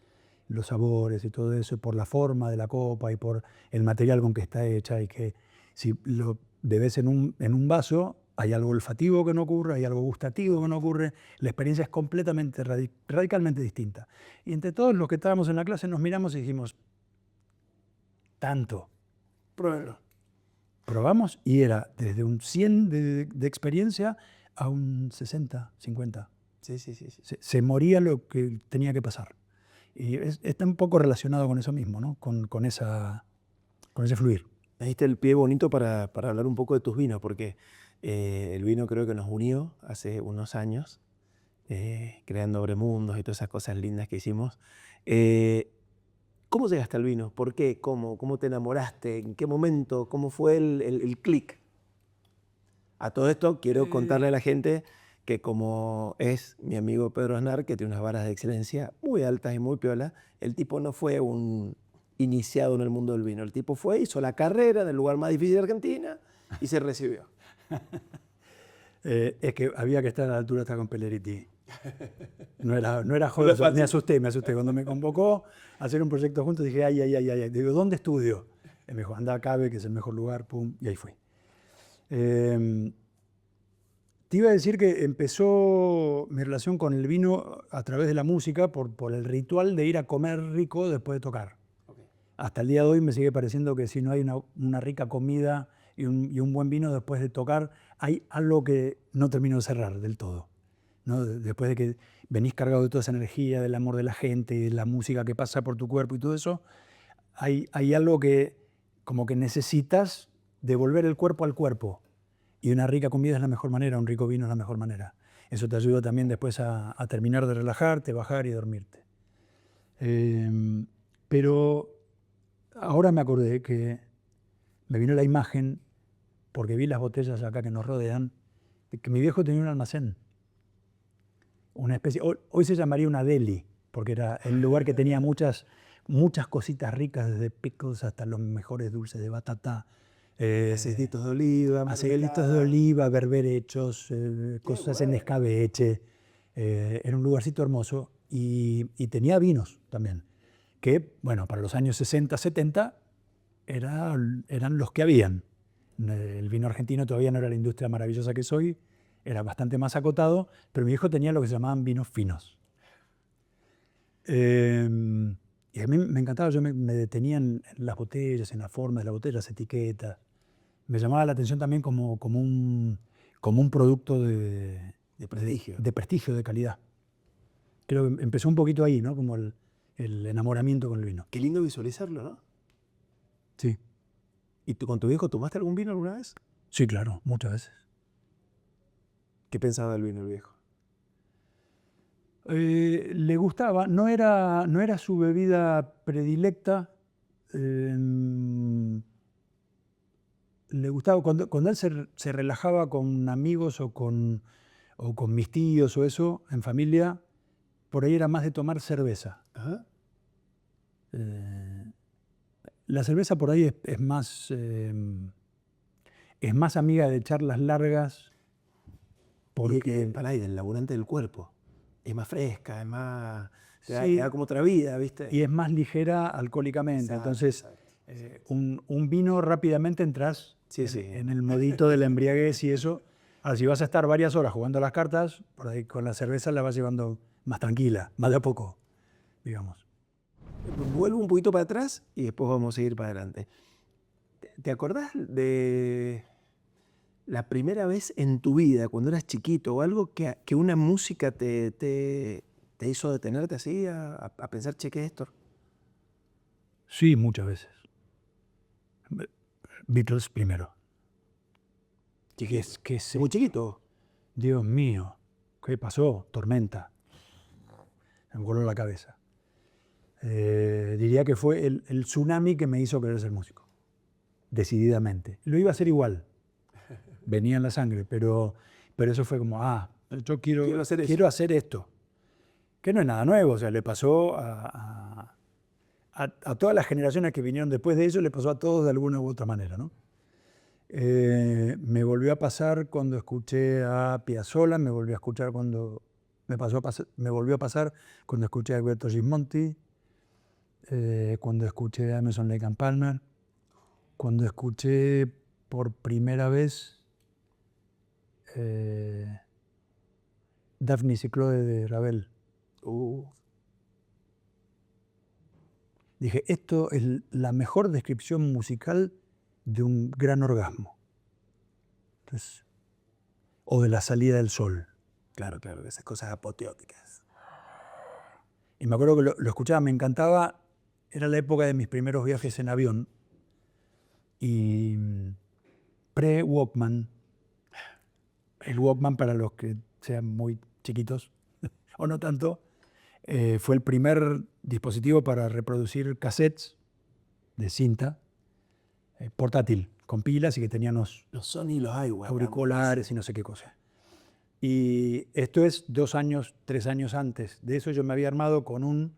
los sabores y todo eso, y por la forma de la copa y por el material con que está hecha, y que si lo bebes en un vaso, hay algo olfativo que no ocurre, hay algo gustativo que no ocurre, la experiencia es completamente, radicalmente distinta. Y entre todos los que estábamos en la clase nos miramos y dijimos, tanto, pruébenlo. Probamos y era desde un 100 de experiencia a un 60, 50. Sí. Se moría lo que tenía que pasar. Y está un poco relacionado con eso mismo, ¿no? Con ese fluir. Me diste el pie bonito para hablar un poco de tus vinos, porque el vino creo que nos unió hace unos años, creando Obremundos y todas esas cosas lindas que hicimos. ¿Cómo llegaste al vino? ¿Por qué? ¿Cómo te enamoraste? ¿En qué momento? ¿Cómo fue el clic? A todo esto quiero contarle a la gente que, como es mi amigo Pedro Aznar, que tiene unas varas de excelencia muy altas y muy piola, el tipo no fue un iniciado en el mundo del vino. El tipo hizo la carrera en el lugar más difícil de Argentina y se recibió. Es que había que estar a la altura hasta con Pelleriti. No era joven, me asusté. Cuando me convocó a hacer un proyecto juntos, dije, ay. Digo, ¿dónde estudio? Y me dijo, anda a Cabe, que es el mejor lugar, pum, y ahí fui. Te iba a decir que empezó mi relación con el vino a través de la música por el ritual de ir a comer rico después de tocar. Okay. Hasta el día de hoy me sigue pareciendo que si no hay una rica comida y un buen vino después de tocar, hay algo que no termino de cerrar del todo, ¿no? Después de que venís cargado de toda esa energía, del amor de la gente y de la música que pasa por tu cuerpo y todo eso, hay algo que como que necesitas devolver el cuerpo al cuerpo. Y una rica comida es la mejor manera, un rico vino es la mejor manera. Eso te ayuda también después a terminar de relajarte, bajar y dormirte. Pero ahora me acordé que me vino la imagen, porque vi las botellas acá que nos rodean, de que mi viejo tenía un almacén. Una especie, hoy se llamaría una deli, porque era el lugar que tenía muchas cositas ricas, desde pickles hasta los mejores dulces de batata. Aceititos de oliva. Aceititos de oliva, berberechos, cosas en escabeche. Era un lugarcito hermoso y tenía vinos también, que, bueno, para los años 60, 70 eran los que habían. El vino argentino todavía no era la industria maravillosa que soy, era bastante más acotado, pero mi viejo tenía lo que se llamaban vinos finos. Y a mí me encantaba, yo me detenía en las botellas, en la forma de las botellas, las etiquetas. Me llamaba la atención también como un producto de prestigio, de calidad. Creo que empezó un poquito ahí, ¿no? Como el enamoramiento con el vino. Qué lindo visualizarlo, ¿no? Sí. ¿Y tú con tu viejo tomaste algún vino alguna vez? Sí, claro, muchas veces. ¿Qué pensaba del vino el viejo? Le gustaba, no era su bebida predilecta. Le gustaba, cuando él se relajaba con amigos o con mis tíos o eso, en familia, por ahí era más de tomar cerveza. Ajá. La cerveza por ahí es más amiga de charlas largas. Porque para ahí, del laburante del cuerpo. Es más fresca, es más... Sí, da como otra vida, ¿viste? Y es más ligera alcohólicamente. Exacto, entonces, exacto. Un vino rápidamente entras Sí. en el modito de la embriaguez y eso. Ahora, si vas a estar varias horas jugando a las cartas, por ahí con la cerveza la vas llevando más tranquila, más de a poco, digamos. Vuelvo un poquito para atrás y después vamos a ir para adelante. ¿Te acordás de la primera vez en tu vida, cuando eras chiquito, o algo que una música te hizo detenerte así a pensar, che, ¿qué es esto? Sí, muchas veces. Beatles primero. ¿Qué es muy chiquito? Dios mío, ¿qué pasó? Tormenta. Me voló la cabeza. Diría que fue el tsunami que me hizo querer ser músico. Decididamente. Lo iba a hacer igual. Venía en la sangre, pero eso fue como, yo quiero hacer esto. que no es nada nuevo, o sea, le pasó a todas las generaciones que vinieron después de ellos, le pasó a todos de alguna u otra manera, ¿no? Me volvió a pasar cuando escuché a Piazzolla, me volvió a escuchar cuando me volvió a pasar cuando escuché a Alberto Gismonti, cuando escuché a Emerson Lake and Palmer, cuando escuché por primera vez Daphnis y Chloe de Ravel. Dije, esto es la mejor descripción musical de un gran orgasmo. Entonces, o de la salida del sol. Claro, claro, esas cosas apoteóticas. Y me acuerdo que lo escuchaba, me encantaba. Era la época de mis primeros viajes en avión. Y pre-Walkman, el Walkman para los que sean muy chiquitos, o no tanto, fue el primer dispositivo para reproducir cassettes de cinta portátil, con pilas y que tenía unos Los Sony y los iWeb. auriculares y no sé qué cosa. Y esto es 2 años, 3 años antes. De eso yo me había armado con un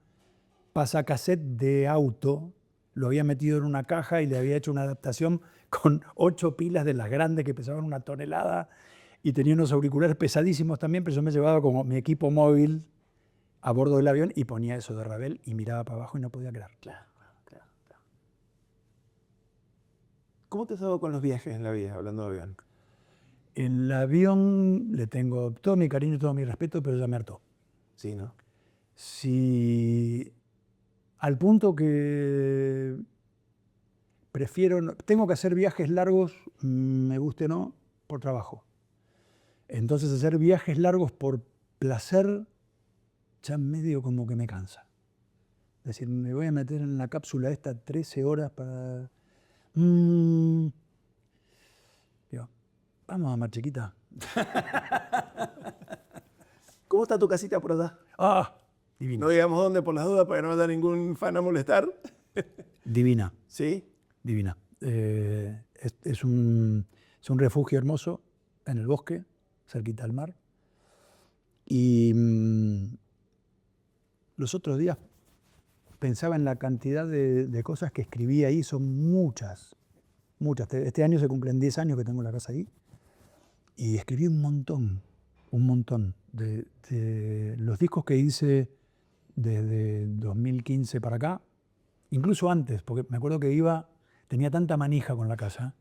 pasacassette de auto, lo había metido en una caja y le había hecho una adaptación con 8 pilas de las grandes que pesaban 1 tonelada y tenía unos auriculares pesadísimos también, pero yo me llevaba como mi equipo móvil a bordo del avión y ponía eso de Ravel y miraba para abajo y no podía creer. Claro. ¿Cómo te has dado con los viajes en la vida, hablando de avión? En el avión le tengo todo mi cariño, todo mi respeto, pero ya me hartó. Sí, ¿no? Si al punto que tengo que hacer viajes largos, me guste o no, por trabajo. Entonces hacer viajes largos por placer ya medio como que me cansa. Es decir, me voy a meter en la cápsula esta 13 horas para... Digo, vamos a Mar Chiquita. ¿Cómo está tu casita por allá? ¡Ah! Divina. No digamos dónde por las dudas para que no haya ningún fan a molestar. Divina, ¿Sí? divina. Es un refugio hermoso en el bosque, cerquita al mar. Y los otros días pensaba en la cantidad de cosas que escribí ahí, son muchas, muchas. Este año se cumplen 10 años que tengo la casa ahí. Y escribí un montón de los discos que hice desde 2015 para acá, incluso antes, porque me acuerdo que tenía tanta manija con la casa,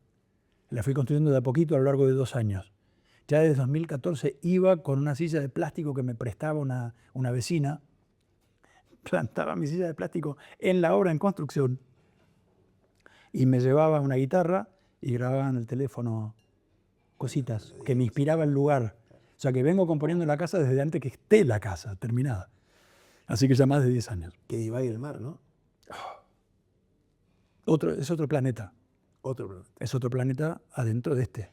la fui construyendo de a poquito a lo largo de 2 años. Ya desde 2014 iba con una silla de plástico que me prestaba una vecina, plantaba mi silla de plástico en la obra en construcción y me llevaba una guitarra y grababa en el teléfono cositas que me inspiraba el lugar. O sea que vengo componiendo la casa desde antes que esté la casa terminada. Así que ya más de 10 años. Que divague el mar, ¿no? Es otro planeta. Otro planeta. Es otro planeta adentro de este.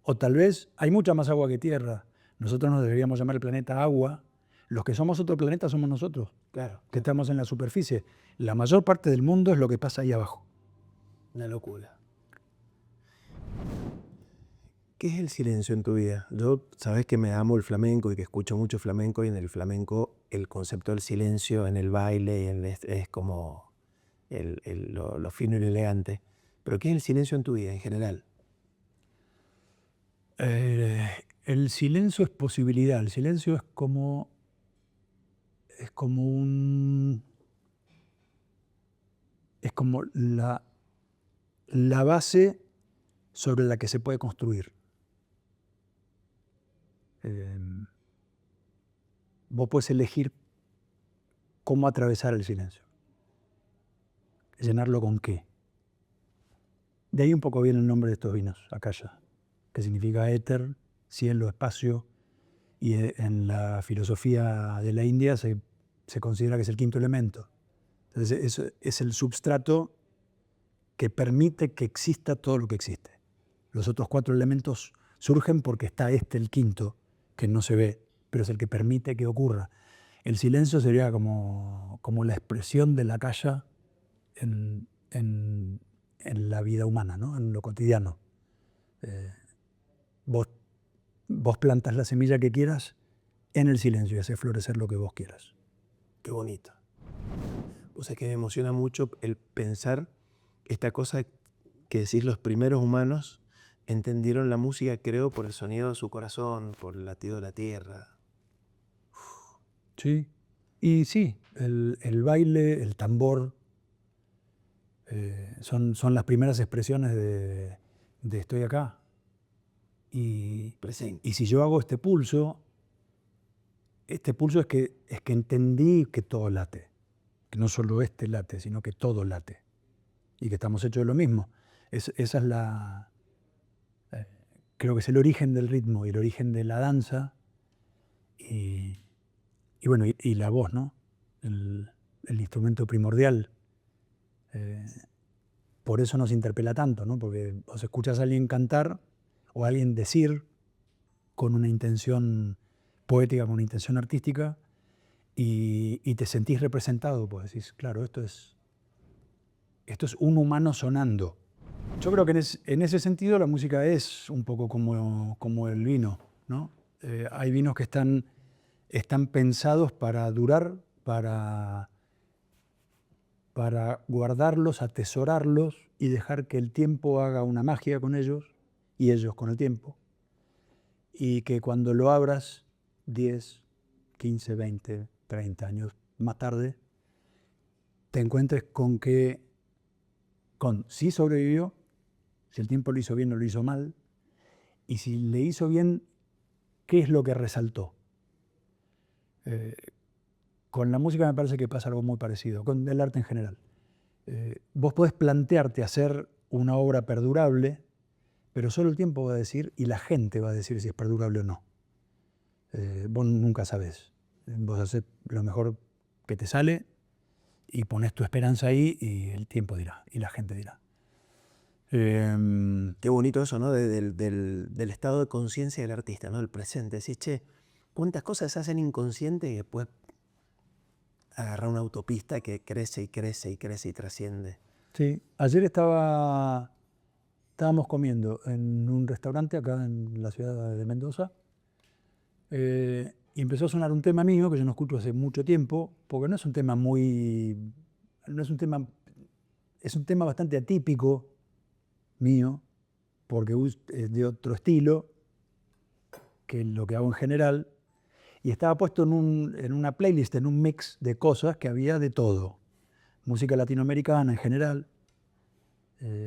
O tal vez hay mucha más agua que tierra. Nosotros nos deberíamos llamar el planeta agua. Los que somos otro planeta somos nosotros, Claro. que estamos en la superficie. La mayor parte del mundo es lo que pasa ahí abajo. Una locura. ¿Qué es el silencio en tu vida? Yo sabes que me amo el flamenco y que escucho mucho flamenco, y en el flamenco el concepto del silencio en el baile es como lo fino y lo elegante. Pero ¿qué es el silencio en tu vida en general? El silencio es posibilidad. El silencio es como la base sobre la que se puede construir. Vos puedes elegir cómo atravesar el silencio. ¿Llenarlo con qué? De ahí un poco viene el nombre de estos vinos, Akasha, que significa éter, cielo, espacio, y en la filosofía de la India se considera que es el 5º elemento. Entonces es el substrato que permite que exista todo lo que existe. Los otros 4 elementos surgen porque está el 5º, que no se ve, pero es el que permite que ocurra. El silencio sería como la expresión de la Akasha en la vida humana, ¿no? En lo cotidiano. Vos plantas la semilla que quieras en el silencio y hacer florecer lo que vos quieras. Qué bonito. O sea, que me emociona mucho el pensar esta cosa que decís, los primeros humanos entendieron la música, creo, por el sonido de su corazón, por el latido de la tierra. Sí. Y sí, el baile, el tambor, son las primeras expresiones de estoy acá. Y Presente. si yo hago este pulso es que entendí que todo late. Que no solo este late, sino que todo late. Y que estamos hechos de lo mismo. Esa es la... creo que es el origen del ritmo y el origen de la danza. Y bueno, y la voz, ¿no? El instrumento primordial. Por eso nos interpela tanto, ¿no? Porque vos escuchas a alguien cantar o a alguien decir con una intención poética, con una intención artística, y te sentís representado, pues decís, claro, esto es un humano sonando. Yo creo que en ese sentido la música es un poco como el vino, ¿no? Hay vinos que están pensados para durar, para guardarlos, atesorarlos y dejar que el tiempo haga una magia con ellos y ellos con el tiempo. Y que cuando lo abras 10, 15, 20, 30 años más tarde, te encuentres con si sobrevivió, si el tiempo lo hizo bien o lo hizo mal, y si le hizo bien, ¿qué es lo que resaltó? Con la música me parece que pasa algo muy parecido, con el arte en general. Vos podés plantearte hacer una obra perdurable, pero solo el tiempo va a decir, y la gente va a decir si es perdurable o no. Vos nunca sabés. Vos haces lo mejor que te sale y pones tu esperanza ahí y el tiempo dirá, y la gente dirá. Qué bonito eso, ¿no? Del estado de conciencia del artista, ¿no? El presente. Decís, che, cuántas cosas se hacen inconscientes y después agarrar una autopista que crece y crece y crece y trasciende. Sí, ayer estábamos comiendo en un restaurante acá en la ciudad de Mendoza, y empezó a sonar un tema mío que yo no escucho hace mucho tiempo, porque no es un tema es un tema bastante atípico mío, porque es de otro estilo que lo que hago en general, y estaba puesto en una playlist, en un mix de cosas que había de todo. Música latinoamericana en general,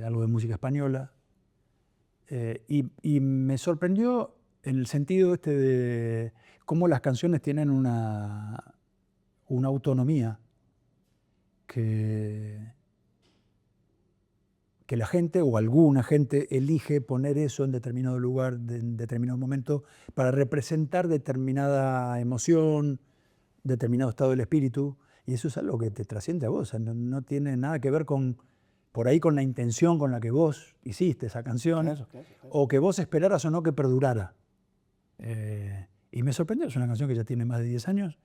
algo de música española, y me sorprendió en el sentido de cómo las canciones tienen una autonomía que la gente o alguna gente elige poner eso en determinado lugar, en determinado momento, para representar determinada emoción, determinado estado del espíritu, y eso es algo que te trasciende a vos, o sea, no tiene nada que ver por ahí con la intención con la que vos hiciste esa canción, Claro. o que vos esperaras o no que perdurara. Y me sorprendió, es una canción que ya tiene más de 10 años,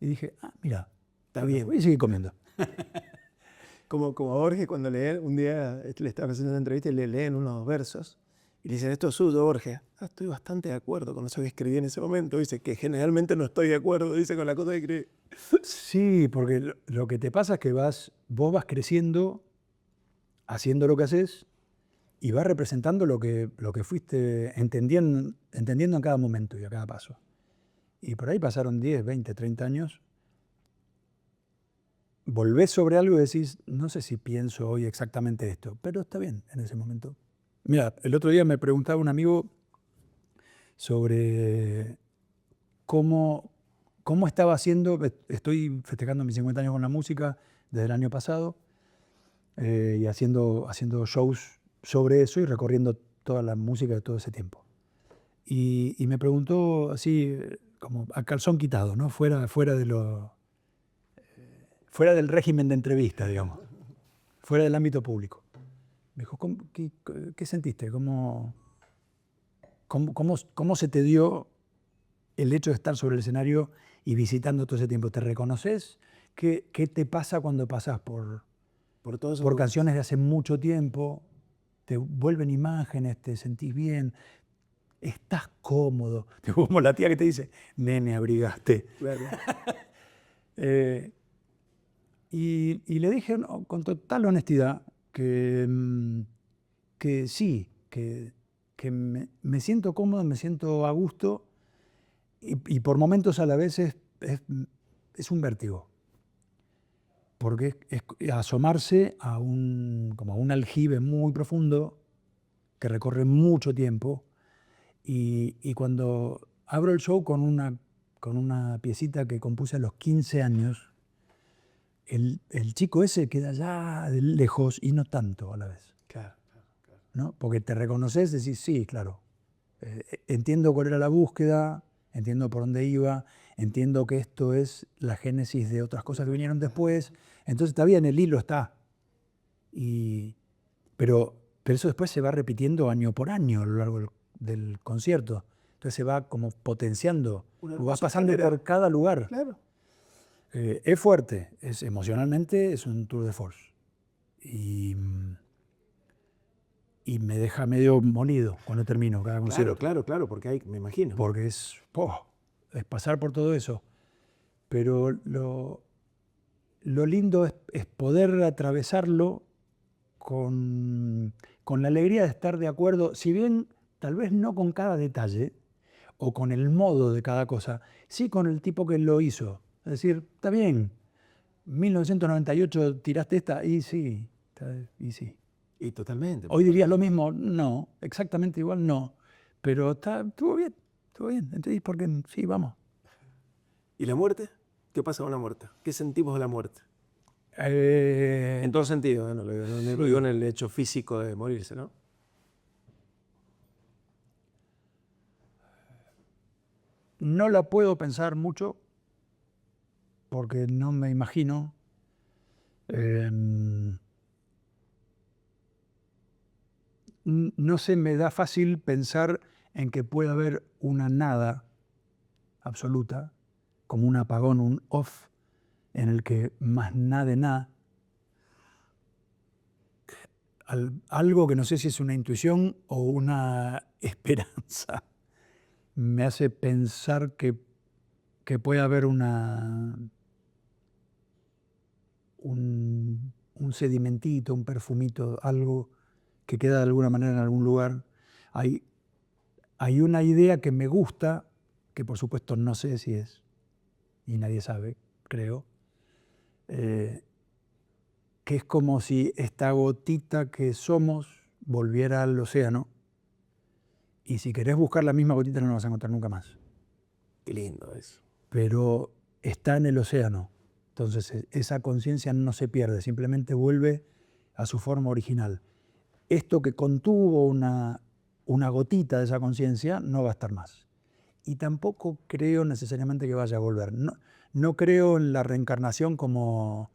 y dije, mira, Está bien. voy a seguir comiendo. Como a Borges cuando leen, un día le estaba haciendo una entrevista y le leen unos versos y le dicen, esto es suyo, Borges. Estoy bastante de acuerdo con eso que escribí en ese momento. Dice que generalmente no estoy de acuerdo, dice, con la cosa que escribí. Sí, porque lo que te pasa es que vos vas creciendo, haciendo lo que haces, y vas representando lo que fuiste entendiendo en cada momento y a cada paso. Y por ahí pasaron 10, 20, 30 años, volvés sobre algo y decís, no sé si pienso hoy exactamente esto, pero está bien en ese momento. Mira, el otro día me preguntaba un amigo sobre cómo estaba haciendo, estoy festejando mis 50 años con la música desde el año pasado, y haciendo shows sobre eso y recorriendo toda la música de todo ese tiempo. Y me preguntó así, como a calzón quitado, ¿no? Fuera del régimen de entrevista, digamos, fuera del ámbito público. Me dijo, ¿qué sentiste? ¿Cómo se te dio el hecho de estar sobre el escenario y visitando todo ese tiempo? ¿Te reconoces? ¿Qué te pasa cuando pasas por canciones de hace mucho tiempo? ¿Te vuelven imágenes? ¿Te sentís bien? estás cómodo. Como la tía que te dice, nene, abrigaste. Claro. Y le dije con total honestidad que sí, que me siento cómodo, me siento a gusto y por momentos a la vez es un vértigo. Porque es asomarse como a un aljibe muy profundo que recorre mucho tiempo y cuando abro el show con una piecita que compuse a los 15 años, el chico ese queda ya de lejos y no tanto a la vez. Claro. ¿No? Porque te reconoces, decís, sí, claro, entiendo cuál era la búsqueda, entiendo por dónde iba, entiendo que esto es la génesis de otras cosas que vinieron después, entonces está bien, el hilo está. Pero eso después se va repitiendo año por año a lo largo del concierto. Entonces se va como potenciando, vas pasando por cada lugar. Claro. Es fuerte, emocionalmente es un tour de force. Y me deja medio molido cuando termino cada concierto. Claro, porque me imagino. Porque es pasar por todo eso. Pero lo lindo es poder atravesarlo con la alegría de estar de acuerdo, si bien tal vez no con cada detalle o con el modo de cada cosa, sí con el tipo que lo hizo. Es decir, está bien, 1998 tiraste esta, y sí, y sí. Y totalmente. Hoy dirías lo mismo, no, exactamente igual no, pero estuvo bien, ¿entendés? Porque sí, vamos. ¿Y la muerte? ¿Qué pasa con la muerte? ¿Qué sentimos de la muerte? En todo sentido, no lo digo en el hecho físico de morirse, ¿no? No la puedo pensar mucho porque no me imagino. No se me da fácil pensar en que pueda haber una nada absoluta, como un apagón, un off, en el que más nada de nada. Algo que no sé si es una intuición o una esperanza, me hace pensar que puede haber un sedimentito, un perfumito, algo que queda de alguna manera en algún lugar. Hay una idea que me gusta, que por supuesto no sé si es, y nadie sabe, creo, que es como si esta gotita que somos volviera al océano, y si querés buscar la misma gotita no la vas a encontrar nunca más. Qué lindo eso. Pero está en el océano, entonces esa conciencia no se pierde, simplemente vuelve a su forma original. Esto que contuvo una gotita de esa conciencia no va a estar más. Y tampoco creo necesariamente que vaya a volver. No creo en la reencarnación como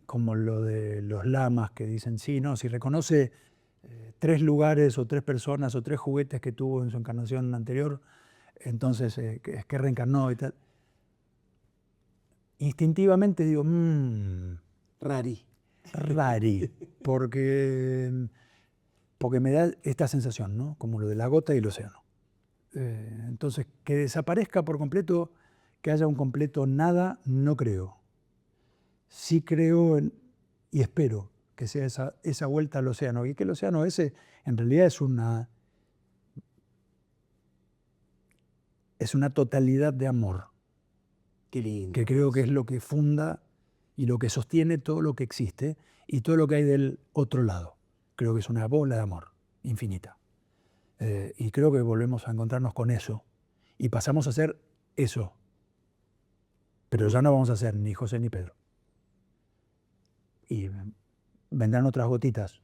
lo de los lamas que dicen, sí, no, si reconoce 3 lugares o 3 personas o 3 juguetes que tuvo en su encarnación anterior, entonces es que reencarnó y tal. Instintivamente digo, Rari. porque me da esta sensación, ¿no? Como lo de la gota y el océano. Entonces, que desaparezca por completo, que haya un completo nada, no creo. Sí creo y espero que sea esa vuelta al océano, y que el océano ese en realidad es una totalidad de amor. Qué lindo. Que creo que es lo que funda y lo que sostiene todo lo que existe y todo lo que hay del otro lado. Creo que es una bola de amor infinita. Y creo que volvemos a encontrarnos con eso y pasamos a ser eso. Pero ya no vamos a ser ni José ni Pedro. Y vendrán otras gotitas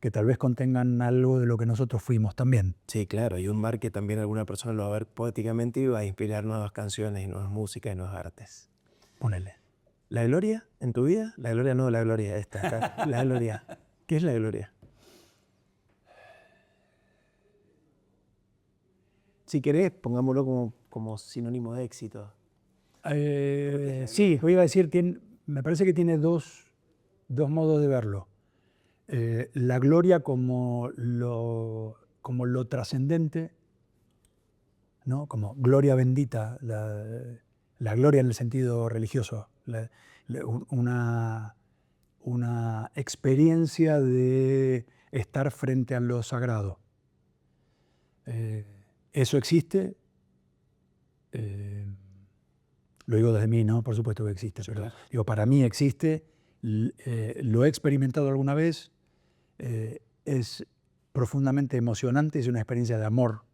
que tal vez contengan algo de lo que nosotros fuimos también. Sí, claro, y un mar que también alguna persona lo va a ver poéticamente y va a inspirar nuevas canciones y nuevas músicas y nuevas artes. Ponele. ¿La gloria en tu vida? La gloria no, la gloria esta. Acá. La gloria. ¿Qué es la gloria? Si querés, pongámoslo como sinónimo de éxito. Sí, iba a decir, me parece que tiene dos modos de verlo. La gloria como lo trascendente ¿no? Como gloria bendita, la gloria en el sentido religioso, una experiencia de estar frente a lo sagrado. Eso existe. Lo digo desde mí, ¿no? Por supuesto que existe, pero Claro. digo, para mí existe, lo he experimentado alguna vez, es profundamente emocionante, es una experiencia de amor.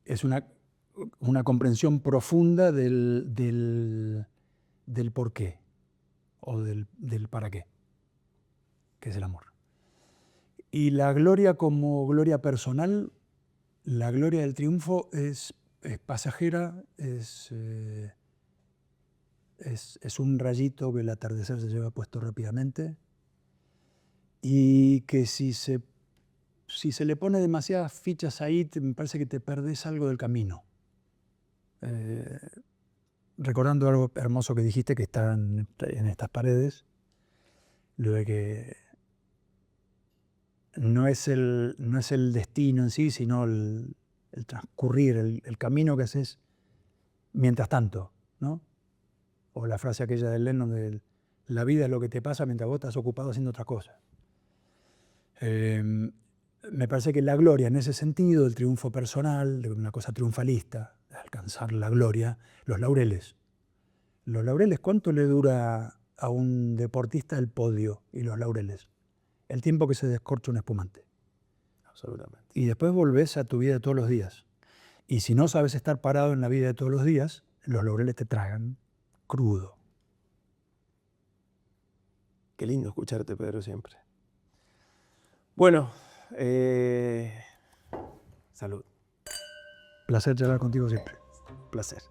Es una comprensión profunda del por qué o del para qué, que es el amor. Y la gloria como gloria personal, la gloria del triunfo es pasajera, es un rayito que el atardecer se lleva puesto rápidamente y que si se le pone demasiadas fichas ahí, me parece que te perdés algo del camino. Recordando algo hermoso que dijiste que está en estas paredes, lo de que no es el destino en sí, sino el transcurrir, el camino que haces mientras tanto, ¿no? O la frase aquella de Lennon de la vida es lo que te pasa mientras vos estás ocupado haciendo otra cosa. Me parece que la gloria en ese sentido, el triunfo personal, de una cosa triunfalista, de alcanzar la gloria, los laureles. Los laureles, ¿cuánto le dura a un deportista el podio y los laureles? El tiempo que se descorcha un espumante. Absolutamente. Y después volvés a tu vida de todos los días. Y si no sabes estar parado en la vida de todos los días, los laureles te tragan crudo. Qué lindo escucharte, Pedro, siempre. Bueno, salud. Placer charlar contigo siempre. Placer.